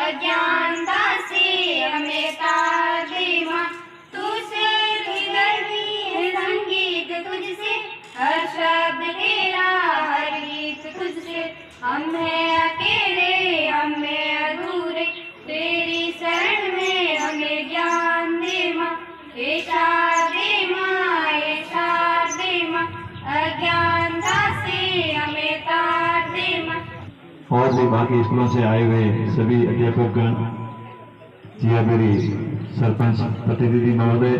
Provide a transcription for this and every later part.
अज्ञानता से हमें तार दे माँ, तू से संगीत तुझसे, हर शब्द तेरा, हर गीत तुझसे। हम हैं अकेले, हम हैं अधूरे, तेरी शरण में हमें ज्ञान दे माँ। ऐसा दे माँ, ऐसा दे माँ, अज्ञानता से हमें तार दे माँ। और भी बाकी स्कूलों से आए हुए सभी अध्यापकगण, जियाबेरी सरपंच प्रतिनिधि महोदय,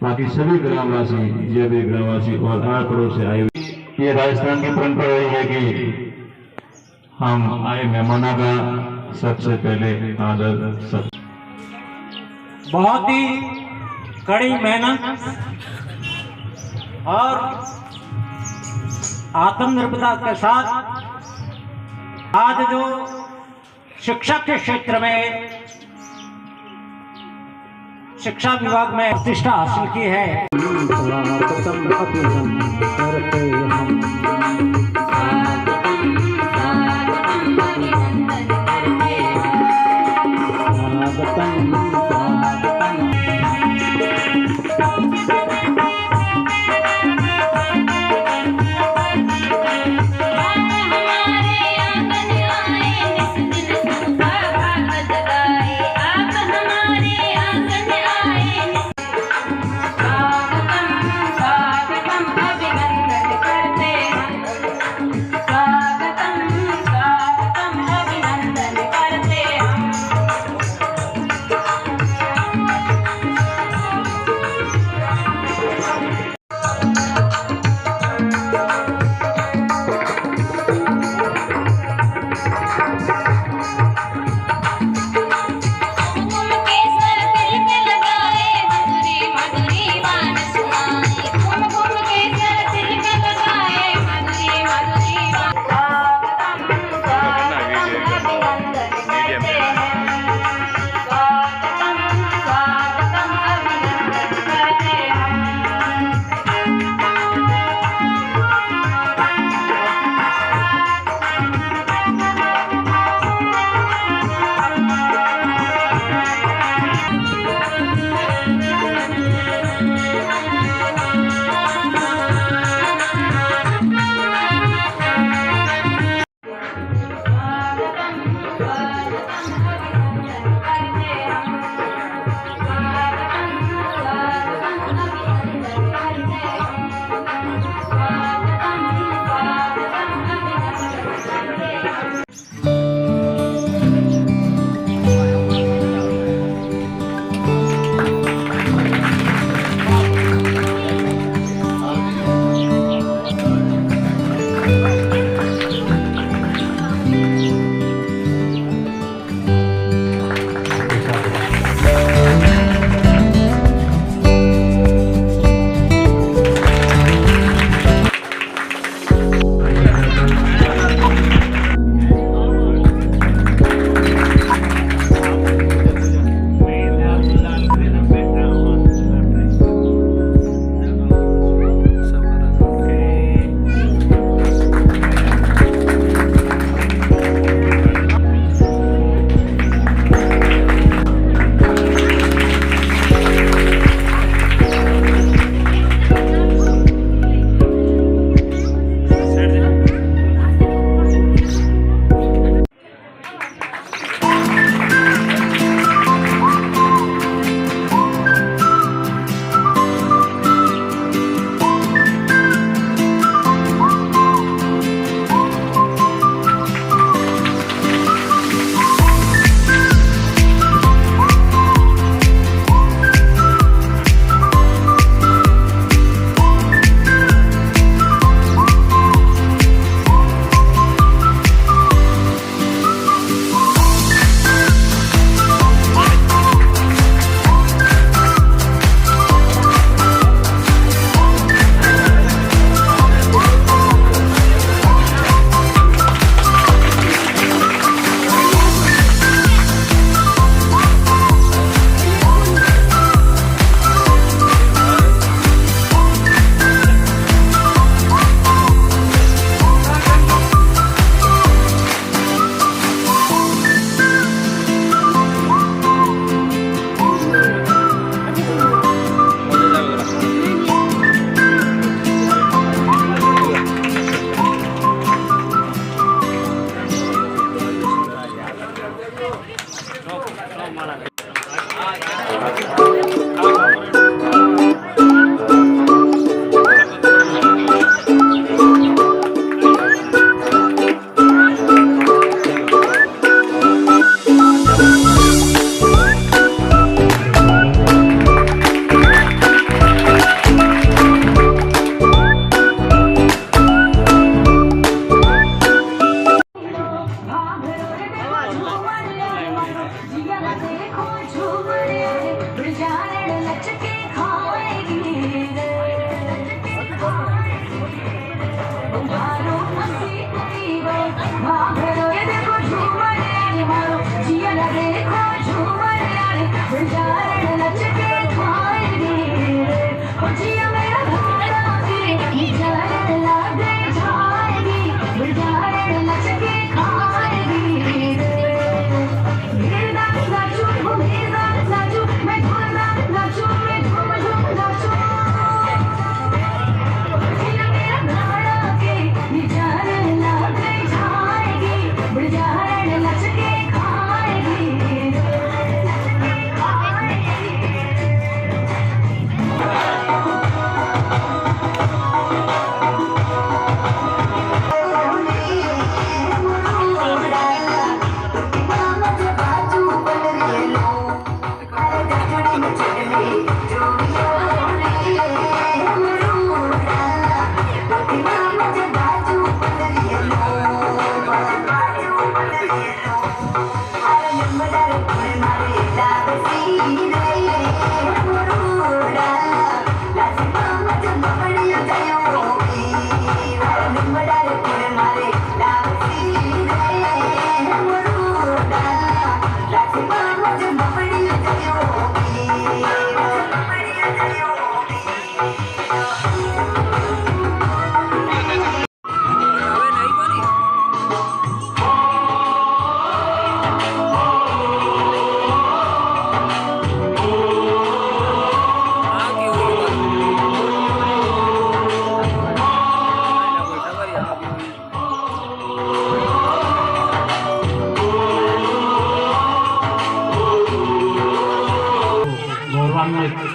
बाकी सभी ग्रामवासी, जियाबेरी ग्रामवासी और आर पड़ोस से आए हुए। ये राजस्थान की परंपरा रही है कि हम आए मेहमानों का सबसे पहले आदर सब। बहुत ही कड़ी मेहनत और आत्मनिर्भरता के साथ आज जो शिक्षा के क्षेत्र में, शिक्षा विभाग में प्रतिष्ठा हासिल की है। स्वागतम स्वागतम अभिनंदन करते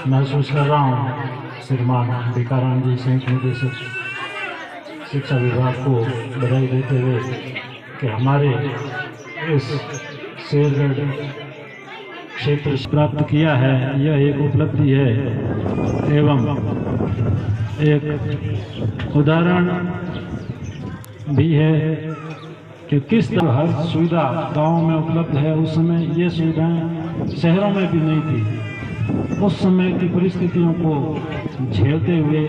महसूस कर रहा हूँ श्रीमान भिखाराम जी संयुक्त निदेशक शिक्षा विभाग को बधाई देते हुए कि हमारे इस शेरगढ़ क्षेत्र से प्राप्त किया है, यह एक उपलब्धि है एवं एक उदाहरण भी है कि किस तरह हर सुविधा गाँव में उपलब्ध है। उस समय ये सुविधाएं शहरों में भी नहीं थी। उस समय की परिस्थितियों को झेलते हुए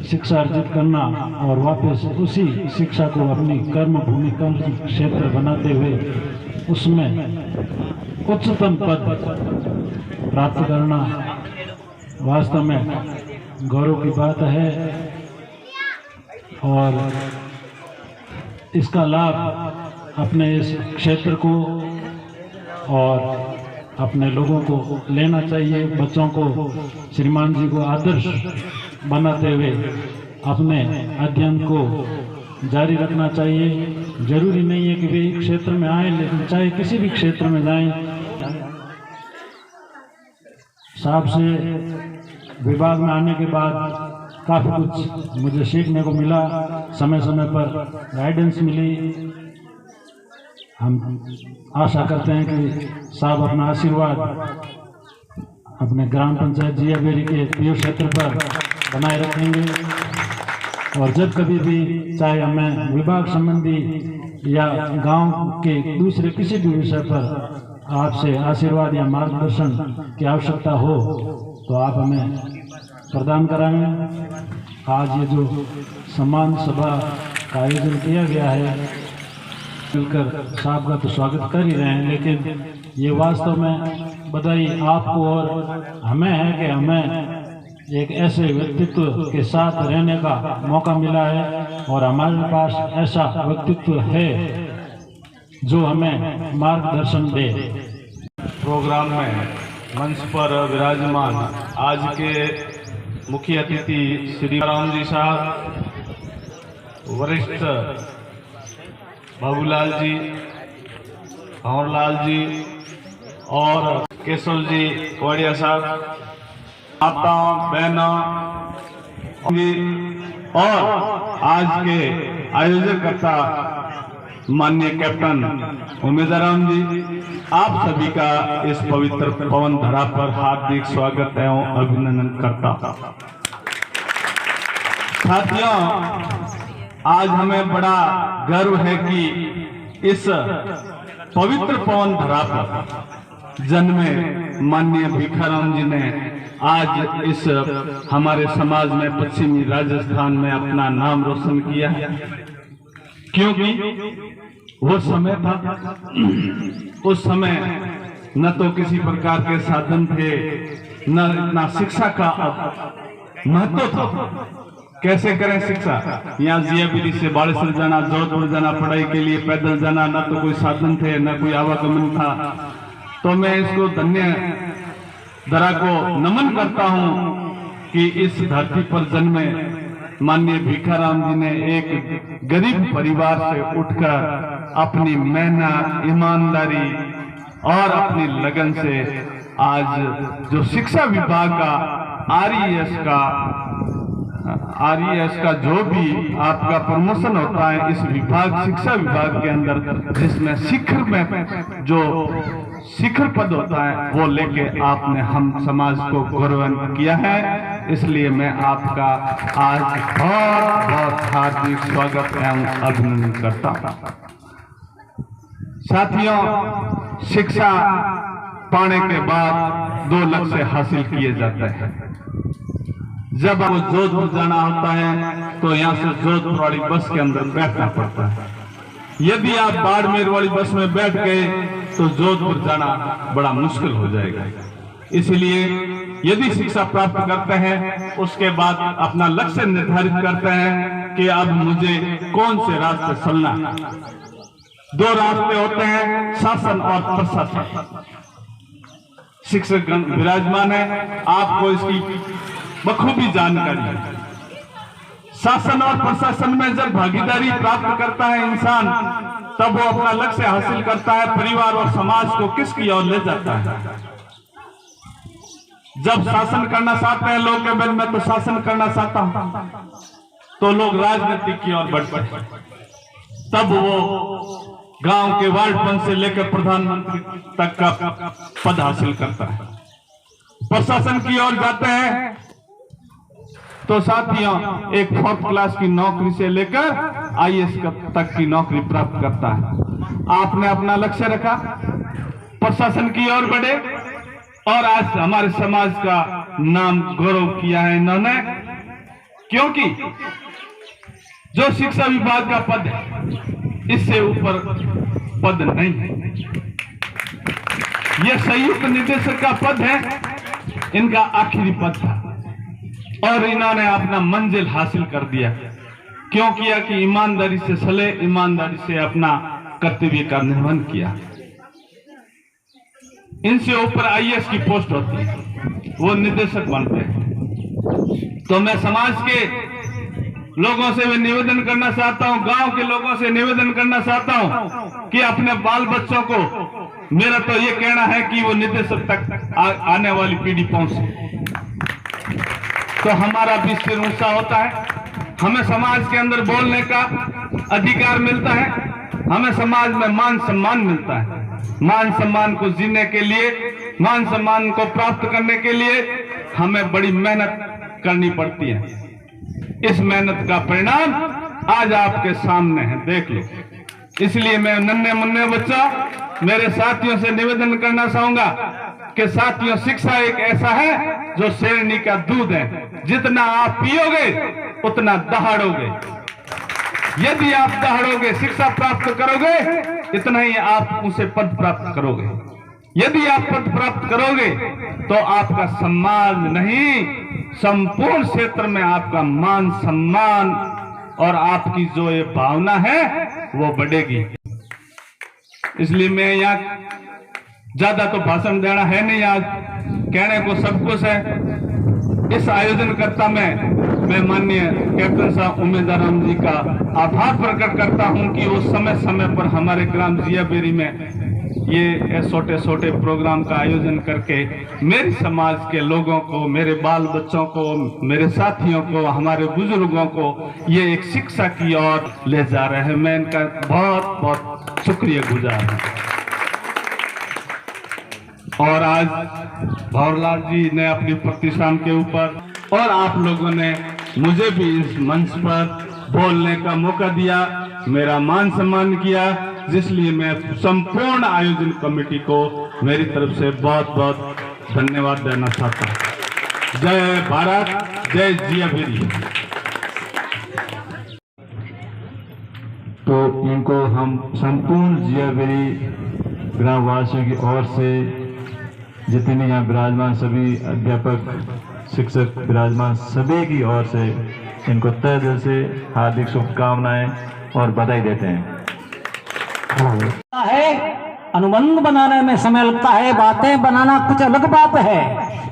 शिक्षा अर्जित करना और वापस उसी शिक्षा को अपनी कर्म भूमि कर्म क्षेत्र बनाते हुए उसमें उच्चतम पद प्राप्त करना वास्तव में गौरव की बात है और इसका लाभ अपने इस क्षेत्र को और अपने लोगों को लेना चाहिए। बच्चों को श्रीमान जी को आदर्श बनाते हुए अपने अध्ययन को जारी रखना चाहिए। जरूरी नहीं है कि वे एक क्षेत्र में आए, लेकिन चाहे किसी भी क्षेत्र में जाएं। साहब से विभाग में आने के बाद काफ़ी कुछ मुझे सीखने को मिला, समय समय पर गाइडेंस मिली। हम आशा करते हैं कि साहब अपना आशीर्वाद अपने ग्राम पंचायत जियाबेरी के पीओ क्षेत्र पर बनाए रखेंगे और जब कभी भी चाहे हमें विभाग संबंधी या गांव के दूसरे किसी भी विषय पर आपसे आशीर्वाद या मार्गदर्शन की आवश्यकता हो तो आप हमें प्रदान कराएंगे। आज ये जो सम्मान सभा का आयोजन किया गया है, मिलकर साहब का तो स्वागत कर ही रहे हैं, लेकिन ये वास्तव में बधाई आपको और हमें है कि हमें एक ऐसे व्यक्तित्व के साथ रहने का मौका मिला है और हमारे पास ऐसा व्यक्तित्व है जो हमें मार्गदर्शन दे। प्रोग्राम में मंच पर विराजमान आज के मुख्य अतिथि श्री राम जी साहब, वरिष्ठ बाबूलाल जी, कंवरलाल जी और केशव जी कोड़िया साहब, माताओं बहनों और आज के आयोजकर्ता माननीय कैप्टन उमेदराम जी, आप सभी का इस पवित्र पवन धरा पर हार्दिक स्वागत एवं अभिनंदन करता हूं। साथियों, आज हमें बड़ा गर्व है कि इस पवित्र पवन धरा पर जन्मे माननीय भिखाराम जी ने आज इस हमारे समाज में पश्चिमी राजस्थान में अपना नाम रोशन किया है, क्योंकि वो समय था, उस समय न तो किसी प्रकार के साधन थे, न इतना शिक्षा का महत्व था। कैसे करें शिक्षा? यहाँ जियाबेरी से बाड़ेसर जाना, जोधपुर जाना, पढ़ाई के लिए पैदल जाना, न तो कोई साधन थे, न कोई आवागमन था। तो मैं इसको धन्य धरा को नमन करता हूँ कि इस धरती पर जन्मे माननीय भिखाराम जी ने एक गरीब परिवार से उठकर अपनी मेहनत, ईमानदारी और अपनी लगन से आज जो शिक्षा विभाग का RES का RES का जो भी आपका प्रमोशन होता है इस विभाग, शिक्षा विभाग के अंदर, जिसमें शिखर में जो शिखर पद होता है वो लेके आपने हम समाज को गौरवान्वित किया है। इसलिए मैं आपका आज बहुत बहुत हार्दिक स्वागत एवं अभिनंदन करता हूँ। साथियों, शिक्षा पाने के बाद 2 लक्ष्य हासिल किए जाते हैं। जब आपको जोधपुर जाना होता है तो यहाँ से जोधपुर वाली बस के अंदर बैठना पड़ता है। यदि आप बाड़मेर वाली बस में बैठ गए तो जोधपुर जाना बड़ा मुश्किल हो जाएगा। इसलिए यदि शिक्षा प्राप्त करते हैं उसके बाद अपना लक्ष्य निर्धारित करते हैं कि अब मुझे कौन से रास्ते चलना। 2 रास्ते होते हैं, शासन और प्रशासन। शिक्षक विराजमान है, आपको इसकी बखूबी जानकारी है। शासन और प्रशासन में जब भागीदारी प्राप्त करता है इंसान, तब वो अपना लक्ष्य हासिल करता है, परिवार और समाज को किसकी ओर ले जाता है। जब शासन करना चाहते हैं लोग, मैं तो शासन करना चाहता हूं, तो लोग राजनीति की ओर बढ़ते हैं। तब वो गांव के वार्ड पंच से लेकर प्रधानमंत्री तक का पद हासिल करता है। प्रशासन की ओर जाते हैं तो साथियों एक 4th क्लास की नौकरी से लेकर IAS तक की नौकरी प्राप्त करता है। आपने अपना लक्ष्य रखा, प्रशासन की ओर बढ़े और आज हमारे समाज का नाम गौरव किया है इन्होंने, क्योंकि जो शिक्षा विभाग का पद है इससे ऊपर पद नहीं है। यह संयुक्त निदेशक का पद है, इनका आखिरी पद था और इन्होंने अपना मंजिल हासिल कर दिया। क्यों किया कि ईमानदारी से चले, ईमानदारी से अपना कर्तव्य का निर्वहन किया। इनसे ऊपर IAS की पोस्ट होती है, वो निदेशक बनते हैं। तो मैं समाज के लोगों से भी निवेदन करना चाहता हूं, गांव के लोगों से निवेदन करना चाहता हूं कि अपने बाल बच्चों को, मेरा तो ये कहना है कि वो निदेशक तक आने वाली पीढ़ी पहुंचे तो हमारा भी सिर ऊंचा होता है। हमें समाज के अंदर बोलने का अधिकार मिलता है, हमें समाज में मान सम्मान मिलता है। मान सम्मान को जीने के लिए, मान सम्मान को प्राप्त करने के लिए हमें बड़ी मेहनत करनी पड़ती है। इस मेहनत का परिणाम आज आपके सामने है, देख लो। इसलिए मैं नन्हे मुन्ने बच्चा मेरे साथियों से निवेदन करना चाहूंगा कि साथियों, शिक्षा एक ऐसा है जो शेरनी का दूध है, जितना आप पियोगे उतना दहाड़ोगे। यदि आप दहाड़ोगे, शिक्षा प्राप्त करोगे, इतना ही आप उसे पद प्राप्त करोगे। यदि आप पद प्राप्त करोगे तो आपका समाज नहीं, संपूर्ण क्षेत्र में आपका मान सम्मान और आपकी जो ये भावना है वो बढ़ेगी। इसलिए मैं यहाँ ज्यादा तो भाषण देना है नहीं, आज कहने को सब कुछ है। इस आयोजनकर्ता में मैं माननीय कैप्टन साहब उम्मीदवार जी का आभार प्रकट करता हूं कि वो समय समय पर हमारे ग्राम जियाबेरी में ये छोटे छोटे प्रोग्राम का आयोजन करके मेरे समाज के लोगों को, मेरे बाल बच्चों को, मेरे साथियों को, हमारे बुजुर्गों को ये एक शिक्षा की ओर ले जा रहे हैं। मैं इनका बहुत बहुत शुक्रिया गुजार हूँ। और आज भंवरलाल जी ने अपनी प्रतिष्ठान के ऊपर और आप लोगों ने मुझे भी इस मंच पर बोलने का मौका दिया, मेरा मान सम्मान किया, जिसलिए मैं संपूर्ण आयोजन कमेटी को मेरी तरफ से बहुत बहुत धन्यवाद देना चाहता हूँ। जय भारत, जय जियाबेरी। तो इनको हम संपूर्ण जियाबेरी ग्रामवासियों की ओर से, जितने यहाँ विराजमान सभी अध्यापक शिक्षक विराजमान सभी की ओर से इनको तहे दिल से हार्दिक शुभकामनाएं और बधाई देते हैं। अनुबंध बनाने में समय लगता है, बातें बनाना कुछ अलग बात है,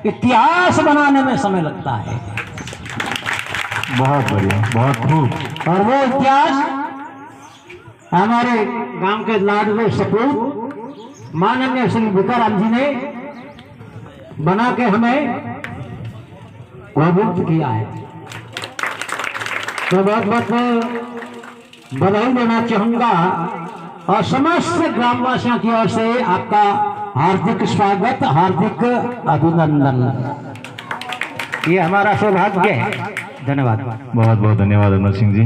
इतिहास बनाने में समय लगता है। बहुत बढ़िया, बहुत खूब। और वो इतिहास हमारे गांव के लाडले सपूत माननीय श्री भिकाराम जी ने बना के हमें अभिव्यक्त किया है। तो बहुत बहुत बधाई देना चाहूंगा और समस्त ग्रामवासियों की ओर से आपका हार्दिक स्वागत, हार्दिक अभिनंदन। ये हमारा सौभाग्य है। धन्यवाद। बहुत बहुत धन्यवाद अमर सिंह जी।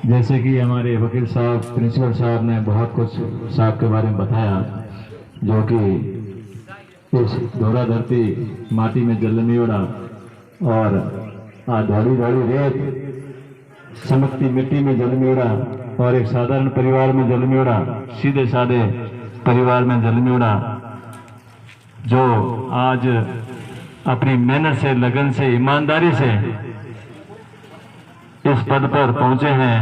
जैसे कि हमारे वकील साहब, प्रिंसिपल साहब ने बहुत कुछ साहब के बारे में बताया, जो कि इस धोरा धरती माटी में जल में उड़ा और दौड़ी दौड़ी रेत चमकती मिट्टी में जल में उड़ा और एक साधारण परिवार में जल में उड़ा, सीधे साधे परिवार में जल में उड़ा, जो आज अपनी मेहनत से, लगन से, ईमानदारी से इस पद पर पहुंचे हैं,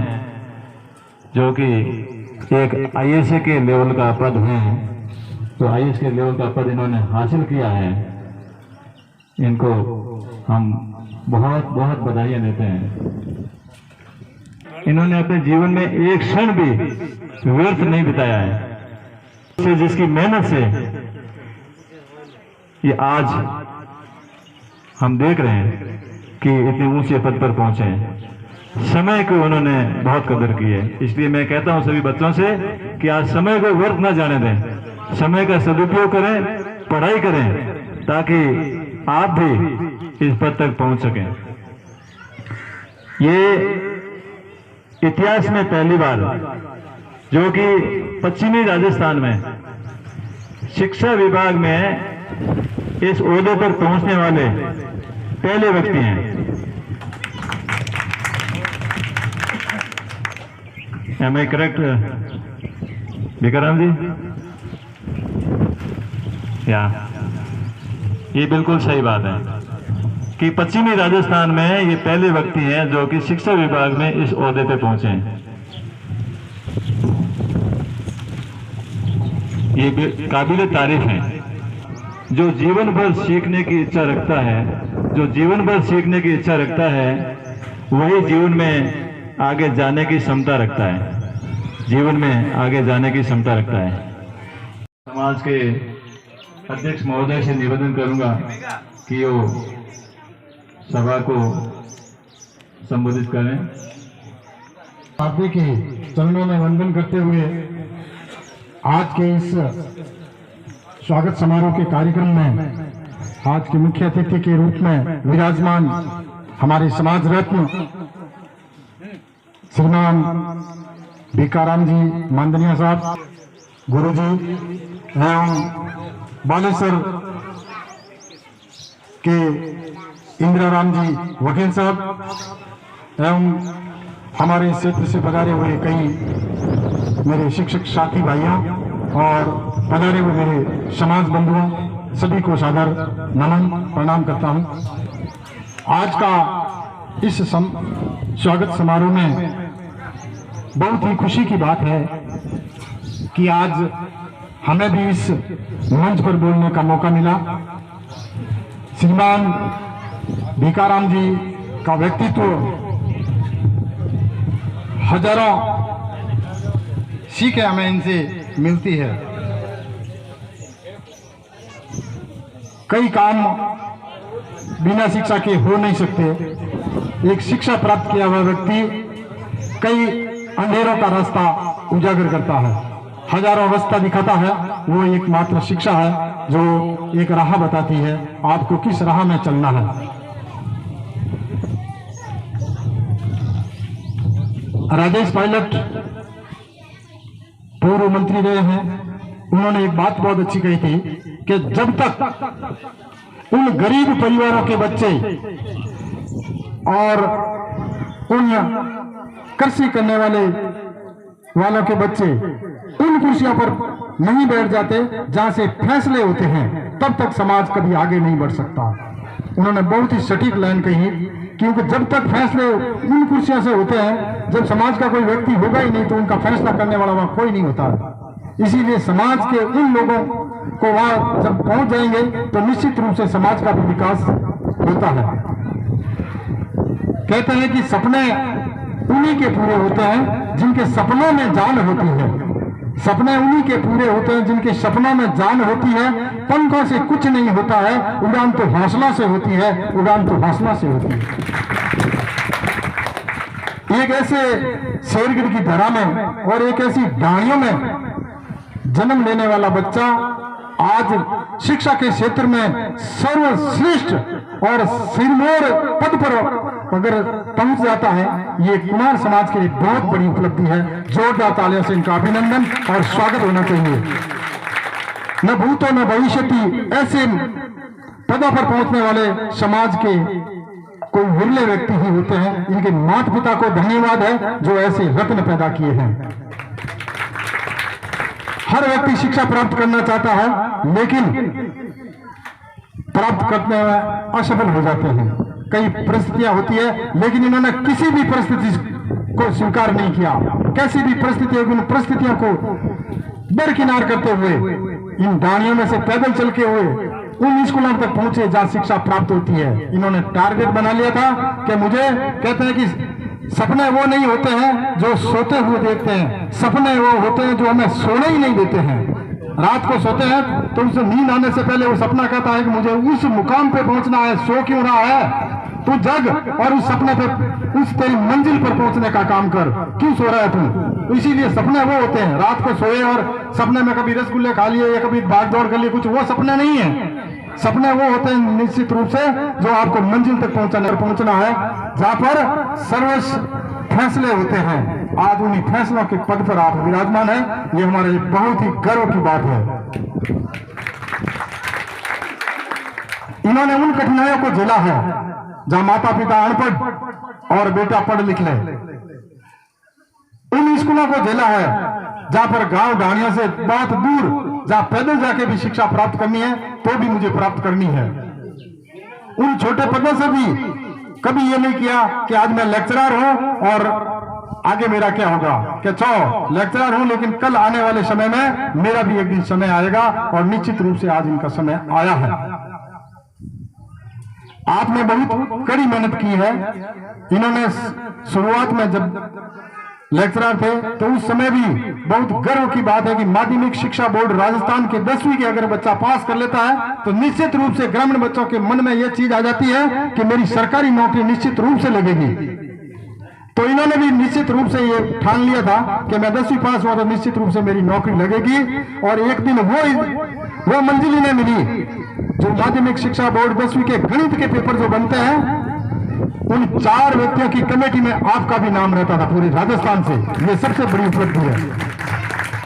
जो कि एक आईएएस के लेवल का पद है। तो आईएएस के लेवल का पद इन्होंने हासिल किया है, इनको हम बहुत बहुत बधाइयां देते हैं। इन्होंने अपने जीवन में एक क्षण भी व्यर्थ नहीं बिताया है, जिसकी मेहनत से ये आज हम देख रहे हैं कि इतने ऊंचे पद पर पहुंचे हैं। समय को उन्होंने बहुत कदर की है। इसलिए मैं कहता हूं सभी बच्चों से कि आज समय को व्यर्थ ना जाने दें, समय का सदुपयोग करें, पढ़ाई करें, ताकि आप भी इस पद तक पहुंच सकें। ये इतिहास में पहली बार जो कि पश्चिमी राजस्थान में शिक्षा विभाग में इस ओहदे पर पहुंचने वाले पहले व्यक्ति हैं। एम आई करेक्ट भिकाराम जी? या ये बिल्कुल सही बात है कि पश्चिमी राजस्थान में ये पहले व्यक्ति हैं जो कि शिक्षा विभाग में इस ओहदे पे पहुंचे हैं। ये काबिल तारीफ है। जो जीवन भर सीखने की इच्छा रखता है, जो जीवन भर सीखने की इच्छा रखता है, वही जीवन में आगे जाने की क्षमता रखता है, जीवन में आगे जाने की क्षमता रखता है। समाज के अध्यक्ष महोदय से निवेदन करूंगा कि वो सभा को संबोधित करें। आप के चरणों में वंदन करते हुए आज के इस स्वागत समारोह के कार्यक्रम में आज के मुख्य अतिथि के रूप में विराजमान हमारे समाज रत्न श्रीमान भिकाराम जी मानदनिया साहब, गुरु जी एवं बालेश्वर के इंदिराराम जी वकील साहब एवं हमारे क्षेत्र से पधारे हुए कई मेरे शिक्षक साथी भाइयों और पधारे हुए मेरे समाज बंधुओं, सभी को सादर नमन प्रणाम करता हूं। आज का इस स्वागत समारोह में बहुत ही खुशी की बात है कि आज हमें भी इस मंच पर बोलने का मौका मिला। श्रीमान भिकाराम जी का व्यक्तित्व हजारों सीखें हमें इनसे मिलती है। कई काम बिना शिक्षा के हो नहीं सकते। एक शिक्षा प्राप्त किया हुआ व्यक्ति कई अंधेरों का रास्ता उजागर करता है, हजारों रास्ता दिखाता है। वो एकमात्र शिक्षा है जो एक राह बताती है आपको किस राह में चलना है। राजेश पायलट पूर्व मंत्री रहे हैं, उन्होंने एक बात बहुत अच्छी कही थी कि जब तक उन गरीब परिवारों के बच्चे और उन कृषि करने वालों के बच्चे उन कुर्सियों पर नहीं बैठ जाते जहां से फैसले होते हैं, तब तक समाज कभी आगे नहीं बढ़ सकता। उन्होंने बहुत ही सटीक लाइन कही, क्योंकि जब तक फैसले उन कुर्सियों से होते हैं, जब समाज का कोई व्यक्ति होगा ही नहीं तो उनका फैसला करने वाला वहां कोई नहीं होता है। इसीलिए समाज के उन लोगों को वहां जब पहुंच जाएंगे तो निश्चित रूप से समाज का भी विकास होता है। कहते हैं कि सपने उन्हीं के पूरे होते हैं जिनके सपनों में जान होती है। सपने उन्हीं के पूरे होते हैं जिनके सपनों में जान होती है। पंखों से कुछ नहीं होता है, उड़ान तो हौसला से होती है, उड़ान तो हौसला से होती है। एक ऐसे शेरगिर की धरा में और एक ऐसी डाणियों में जन्म लेने वाला बच्चा आज शिक्षा के क्षेत्र में सर्वश्रेष्ठ और सिरमौर पद पर अगर पहुंच जाता है, ये कुमार समाज के लिए बहुत बड़ी उपलब्धि है। जोरदार तालियों से इनका अभिनंदन और स्वागत होना चाहिए। न भूतो न भविष्यति ऐसे पदों पर पहुंचने वाले समाज के कोई विरले व्यक्ति ही होते हैं। इनके माता पिता को धन्यवाद है जो ऐसे रत्न पैदा किए हैं। हर व्यक्ति शिक्षा प्राप्त करना चाहता है, लेकिन प्राप्त करने में असफल हो जाते हैं। कई परिस्थितियां होती है, लेकिन इन्होंने किसी भी परिस्थिति को स्वीकार नहीं किया। कैसी भी परिस्थितियों को दरकिनार करते हुए इन डाणियों में से पैदल चल के हुए उन स्कूलों तक पहुंचे जहां शिक्षा प्राप्त होती है। इन्होंने टारगेट बना लिया था कि मुझे, कहते हैं कि सपने वो नहीं होते हैं जो सोते हुए देखते हैं, सपने वो होते हैं जो हमें सोने ही नहीं देते हैं। रात को सोते हैं तो उसे नींद आने से पहले वो सपना कहता है कि मुझे उस मुकाम पे पहुंचना है, सो क्यों रहा है, तू जग और उस सपने पे, उस तेरी मंजिल पर पहुंचने का काम कर, क्यों सो रहा है तू। इसीलिए सपने वो होते हैं, रात को सोए और सपने में कभी रसगुल्ले खा लिए या कभी भाग दौड़ कर लिए, कुछ वो सपने नहीं है। सपने वो होते हैं निश्चित रूप से जो आपको मंजिल तक पहुंचना है, जहां पर सर्वस्व फैसले होते हैं। आज उन्हीं फैसलों के पद पर आप विराजमान हैं, ये हमारे लिए बहुत ही गर्व की बात है। इन्होंने उन कठिनाइयों को झेला है जहां माता पिता अनपढ़ और बेटा पढ़ लिख ले, उन स्कूलों को झेला है जहां पर गांव ढाणियों से बहुत दूर, जहां पैदल जाके भी शिक्षा प्राप्त करनी है तो भी मुझे प्राप्त करनी है। उन छोटे पदों से भी कभी ये नहीं किया कि आज मैं लेक्चरर हूं और आगे मेरा क्या होगा, कि चलो लेक्चरर हूं लेकिन कल आने वाले समय में मेरा भी एक दिन समय आएगा, और निश्चित रूप से आज इनका समय आया है। आपने बहुत कड़ी मेहनत की है। इन्होंने शुरुआत में जब लेक्चरर थे तो उस समय भी बहुत गर्व की बात है कि माध्यमिक शिक्षा बोर्ड राजस्थान के 10वीं के अगर बच्चा पास कर लेता है तो निश्चित रूप से ग्रामीण बच्चों के मन में यह चीज आ जाती है कि मेरी सरकारी नौकरी निश्चित रूप से लगेगी। तो इन्होंने भी निश्चित रूप से ये ठान लिया था कि मैं 10वीं पास हुआ तो निश्चित रूप से मेरी नौकरी लगेगी। और एक दिन वो मंजिल इन्हें मिली जो माध्यमिक शिक्षा बोर्ड 10वीं के गणित के पेपर जो बनते हैं, उन 4 व्यक्तियों की कमेटी में आपका भी नाम रहता था पूरे राजस्थान से। ये सबसे बड़ी उपलब्धि है।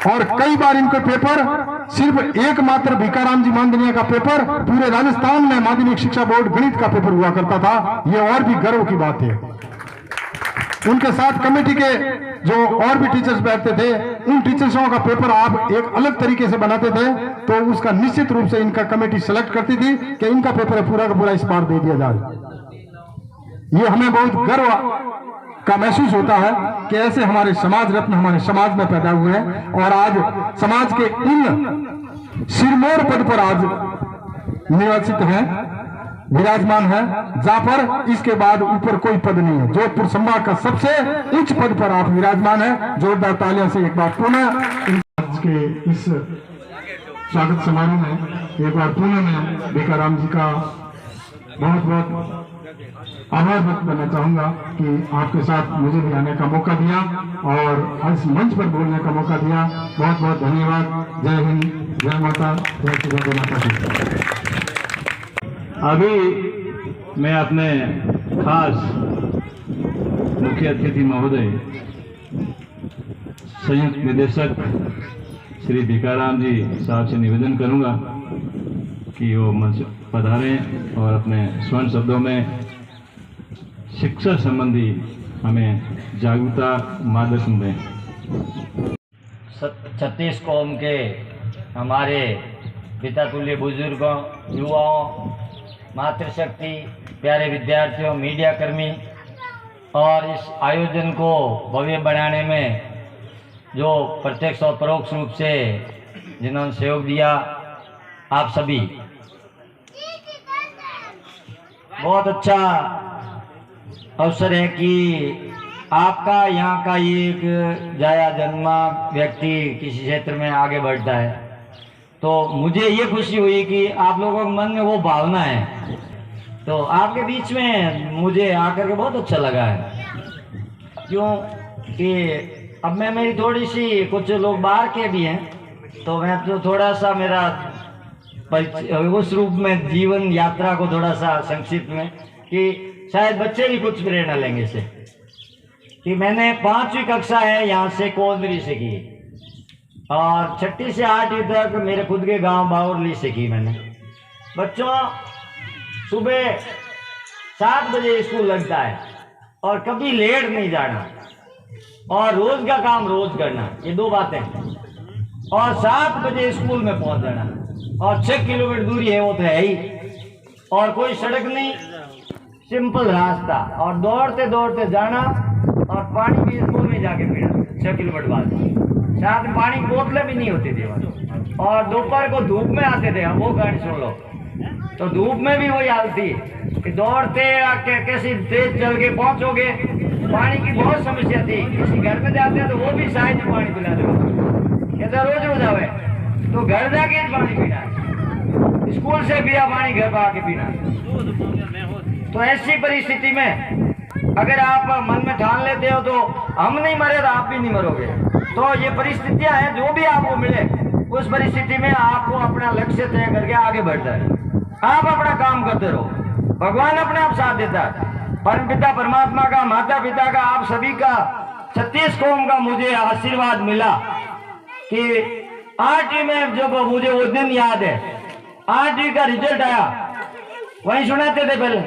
और कई बार इनके पेपर, सिर्फ एकमात्र भिकाराम जी मानदनिया का पेपर पूरे राजस्थान में माध्यमिक शिक्षा बोर्ड गणित का पेपर हुआ करता था। ये और भी गर्व की बात है। उनके साथ कमेटी के जो और भी टीचर्स बैठते थे, उन टीचर्सों का पेपर आप एक अलग तरीके से बनाते थे तो उसका निश्चित रूप से इनका कमेटी सेलेक्ट करती थी कि इनका पेपर पूरा का पूरा इस बार दे दिया जाए। ये हमें बहुत गर्व का महसूस होता है कि ऐसे हमारे समाज रत्न हमारे समाज में पैदा हुए हैं और आज समाज के इन सिरमौर पद पर आज निर्वाचित हैं, विराजमान है, जहां पर इसके बाद ऊपर कोई पद नहीं है। जोधपुर संभाग का सबसे उच्च पद पर आप विराजमान है। जोरदार तालियों से एक बार पुनः आज के इस स्वागत समारोह में एक बार पुनः मैं भिकाराम जी का बहुत बहुत आभार व्यक्त करना चाहूंगा कि आपके साथ मुझे भी आने का मौका दिया और इस मंच पर बोलने का मौका दिया। बहुत बहुत धन्यवाद। जय हिंद, जय माता, जय माता दी। अभी मैं अपने खास मुख्य अतिथि महोदय संयुक्त निदेशक श्री भिकाराम जी साहब से निवेदन करूंगा कि वो मंच पधारें और अपने स्वर्ण शब्दों में शिक्षा संबंधी हमें जागरूकता मार्गदर्शन दें। 36 कौम के हमारे पिता तुल्य बुजुर्गों, युवाओं, मातृशक्ति, प्यारे विद्यार्थियों, मीडिया कर्मी और इस आयोजन को भव्य बनाने में जो प्रत्यक्ष और परोक्ष रूप से जिन्होंने सहयोग दिया, आप सभी, बहुत अच्छा अवसर है कि आपका यहाँ का एक जाया जन्मा व्यक्ति किसी क्षेत्र में आगे बढ़ता है, तो मुझे ये खुशी हुई कि आप लोगों के मन में वो भावना है। तो आपके बीच में मुझे आकर के बहुत अच्छा लगा है। क्यों कि अब मैं मेरी थोड़ी सी, कुछ लोग बाहर के भी हैं, तो मैं तो थोड़ा सा मेरा उस रूप में जीवन यात्रा को थोड़ा सा संक्षिप्त में, कि शायद बच्चे भी कुछ प्रेरणा लेंगे इससे। कि मैंने 5वीं कक्षा है यहाँ से कोलदरी से की, और 6ठी से 8वीं तक मेरे खुद के गांव बावरली से की मैंने। बच्चों, सुबह 7 बजे स्कूल लगता है और कभी लेट नहीं जाना, और रोज का काम रोज करना, ये 2 बातें। और 7 बजे स्कूल में पहुंच जाना, और 6 किलोमीटर दूरी है वो तो है ही, और कोई सड़क नहीं, सिंपल रास्ता, और दौड़ते दौड़ते जाना, और पानी भी स्कूल में जाके पीना 6 किलोमीटर बाद। साथ में पानी की बोतलें भी नहीं होती थी वहाँ, और दोपहर को धूप में आते थे। वो गाड़ी सुन लो, तो धूप में भी वही हालत थी कि दौड़ते कैसे तेज चल के पहुंचोगे। पानी की बहुत समस्या थी, किसी घर में जाते तो वो भी शायद पानी पिला दो, कहते रोज रोज आवे, तो घर जाके पानी पीना, स्कूल से पिया पानी घर पर आके पीना। तो ऐसी परिस्थिति में अगर आप मन में ठान लेते हो तो हम नहीं मरे तो आप भी नहीं मरोगे। तो ये परिस्थितियां हैं, जो भी आपको मिले उस परिस्थिति में आपको अपना लक्ष्य तय करके आगे बढ़ना है। आप अपना काम करते रहो, भगवान अपने आप साथ देता है। परमपिता परमात्मा का, माता पिता का, आप सभी का, 36 कौम का मुझे आशीर्वाद मिला कि 8वीं में जब मुझे वो दिन याद है, 8वीं का रिजल्ट आया, वहीं सुनाते थे पहले,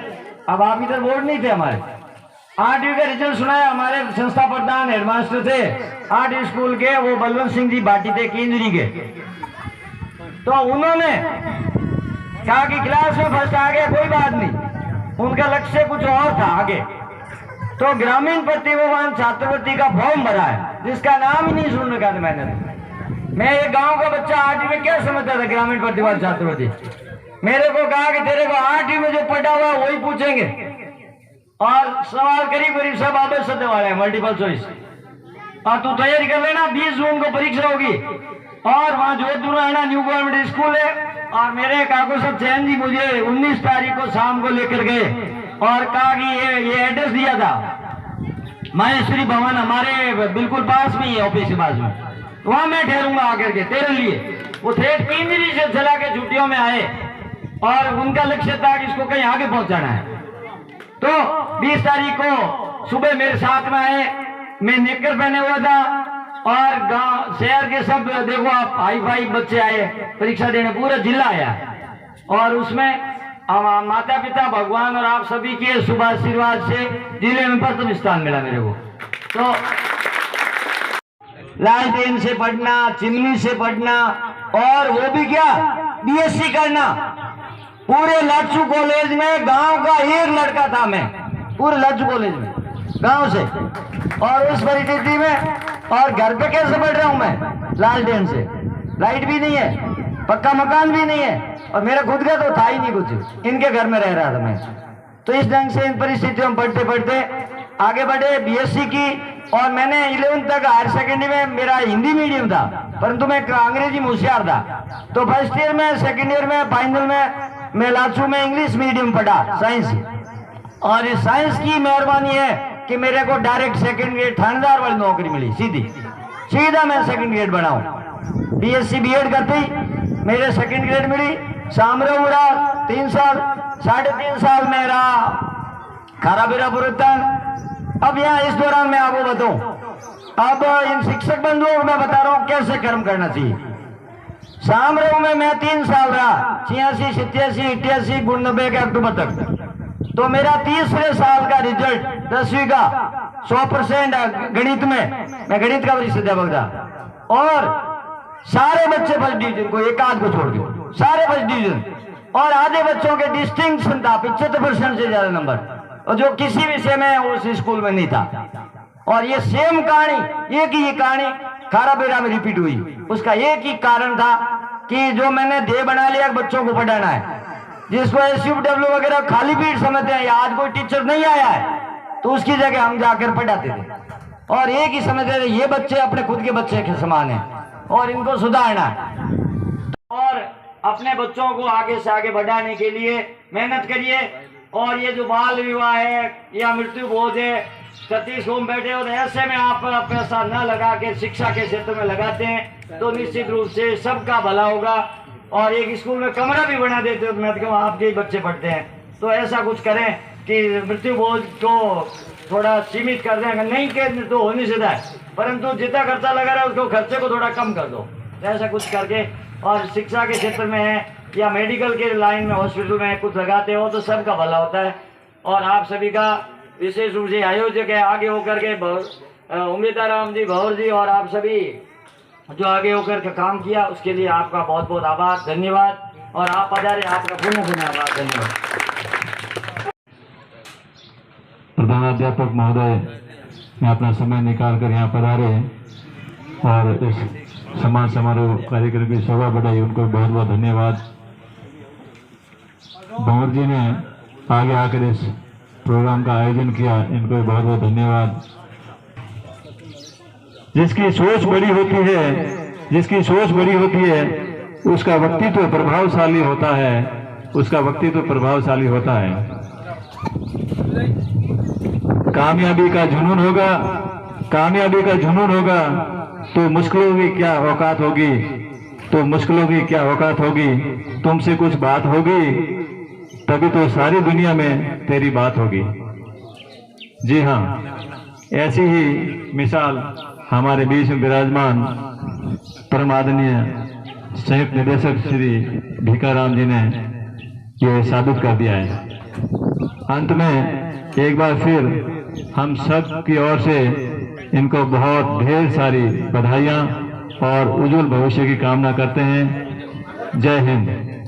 अब आप इधर बोर्ड नहीं थे हमारे। 8वीं का रिजल्ट सुनाया, हमारे संस्था प्रधान हेडमास्टर थे 8वीं स्कूल के, वो बलवंत सिंह जी भाटी थे केंद्री के। तो उन्होंने कहा कि क्लास में फर्स्ट आ गया कोई बात नहीं, उनका लक्ष्य कुछ और था आगे। तो ग्रामीण प्रतिभावान छात्रवृत्ति का फॉर्म भरा है, जिसका नाम ही नहीं सुनने का था मैंने। मैं एक गांव का बच्चा 8वीं में क्या समझता था ग्रामीण प्रतिभा छात्रवृत्ति। मेरे को कहा कि तेरे को 8वीं में जो पढ़ा हुआ वही पूछेंगे, और सवाल करीब करीब सब आबे सदे वाले हैं, मल्टीपल चॉइस, और तू तैयारी कर लेना। 20 जून को परीक्षा होगी, और वहां जोधपुर में आना, न्यू गवर्नमेंट स्कूल है। और मेरे काकू सब चैन जी मुझे 19 तारीख को शाम को लेकर गए और कहा कि ये एड्रेस दिया था, माहेश्वरी भवन हमारे बिल्कुल पास में ही है, ऑफिस के पास में, वहां मैं ठहरूंगा आकर के तेरे लिए। वो थे केंद्री से चला के छुट्टियों में आए, और उनका लक्ष्य था कि इसको कहीं आगे पहुंचाना है। तो 20 तारीख को सुबह मेरे साथ में आए, मैं नेकर पहने हुआ था, और गांव शहर के सब देखो आप हाई फाई बच्चे आए परीक्षा देने, पूरा जिला आया, और उसमें माता पिता भगवान और आप सभी के शुभ आशीर्वाद से जिले में प्रथम स्थान मिला मेरे को। तो लालटेन से पढ़ना, चिमनी से पढ़ना, और वो भी क्या बीएससी करना। पूरे लाचू कॉलेज में गांव का एक लड़का था मैं, पूरे लाचू कॉलेज में गांव से, और उस परिस्थिति में, और घर पे कैसे बैठ रहा हूं मैं, लालटेन से, लाइट भी नहीं है, पक्का मकान भी नहीं है, और मेरा खुद का तो था ही नहीं कुछ, इनके घर में रह रहा था मैं। तो इस ढंग से इन परिस्थितियों में पढ़ते पढ़ते आगे बढ़े, बीएससी की, और मैंने 11th तक हायर सेकेंडरी में मेरा हिंदी मीडियम था, परंतु मैं अंग्रेजी में होशियार था। तो फर्स्ट ईयर में, सेकेंड ईयर में, फाइनल में मैं लाचू में इंग्लिश मीडियम पढ़ा, साइंस। और इस साइंस की मेहरबानी है कि मेरे को डायरेक्ट सेकंड ग्रेड थानेदार वाली नौकरी मिली, सीधा मैं सेकंड ग्रेड बना हूं। बीएससी बीएड करते ही मेरे सेकंड ग्रेड मिली। सामरव रहा 3 साल, 3.5 साल में रहा खाराबेरा पुरस्कार। अब यहाँ इस दौरान मैं आपको बताऊं, अब इन शिक्षक बंधुओं को मैं बता रहा हूं कैसे कर्म करना चाहिए। सामरव में मैं 3 साल रहा, 86, 87, 88, 89 के अक्टूबर तक। तो मेरा 30वें साल का रिजल्ट 10वीं का 100% गणित में, मैं गणित का वरिष्ठ अध्यापक था, और सारे बच्चे फर्स्ट डिवीजन को, एक आध को छोड़ के सारे फर्स्ट डिवीजन, और आधे बच्चों के डिस्टिंक्शन था 75% से ज्यादा नंबर, और जो किसी विषय में उस स्कूल में नहीं था। और ये सेम कहानी, एक ही कहानी खाराबेरा में रिपीट हुई। उसका एक ही कारण था कि जो मैंने ध्येय बना लिया बच्चों को पढ़ाना है, जिसको SUW वगैरह खाली पीठ समझते हैं, या आज कोई टीचर नहीं आया है तो उसकी जगह हम जाकर पढ़ाते थे, और एक ही समझते थे ये बच्चे अपने खुद के बच्चे के समान हैं और इनको सुधारना है। और अपने बच्चों को आगे से आगे बढ़ाने के लिए मेहनत करिए। और ये जो बाल विवाह है या मृत्यु भोज है, 36 ओम बैठे और ऐसे में आप पैसा न लगा के शिक्षा के क्षेत्र में लगाते हैं तो निश्चित रूप से सबका भला होगा। और एक स्कूल में कमरा भी बना देते हो, मैं तो कहूँ आपके ही बच्चे पढ़ते हैं, तो ऐसा कुछ करें कि मृत्यु बोझ को थोड़ा सीमित कर दें। नहीं के तो हो नहीं सकता है, परंतु जितना खर्चा लगा रहा है उसको खर्चे को थोड़ा कम कर दो, ऐसा कुछ करके। और शिक्षा के क्षेत्र में है या मेडिकल के लाइन में हॉस्पिटल में कुछ लगाते हो तो सबका भला होता है। और आप सभी का विशेष रूप से आयोजक है आगे होकर के उम्मीदाराम जी, भौर जी और आप सभी जो आगे होकर के काम किया उसके लिए आपका बहुत बहुत आभार, धन्यवाद। और आप पधारे, आपका पुनः पुनः आभार, धन्यवाद। प्रधानाध्यापक महोदय ने अपना समय निकाल कर यहाँ पधारे और इस सम्मान समारोह कार्यक्रम की शोभा बढ़ाई, उनको बहुत बहुत धन्यवाद। भंवर जी ने आगे आकर इस प्रोग्राम का आयोजन किया, इनको बहुत बहुत धन्यवाद। जिसकी सोच बड़ी होती है, जिसकी सोच बड़ी होती है उसका व्यक्तित्व प्रभावशाली होता है, उसका व्यक्तित्व प्रभावशाली होता है। कामयाबी का जुनून होगा, कामयाबी का जुनून होगा तो मुश्किलों की क्या औकात होगी, तो मुश्किलों की क्या औकात होगी। तुमसे कुछ बात होगी तभी तो सारी दुनिया में तेरी बात होगी। जी हाँ, ऐसी ही मिसाल हमारे बीच में विराजमान परम आदरणीय संयुक्त निदेशक श्री भीखाराम जी ने ये साबित कर दिया है। अंत में एक बार फिर हम सब की ओर से इनको बहुत ढेर सारी बधाइयाँ और उज्जवल भविष्य की कामना करते हैं। जय हिंद।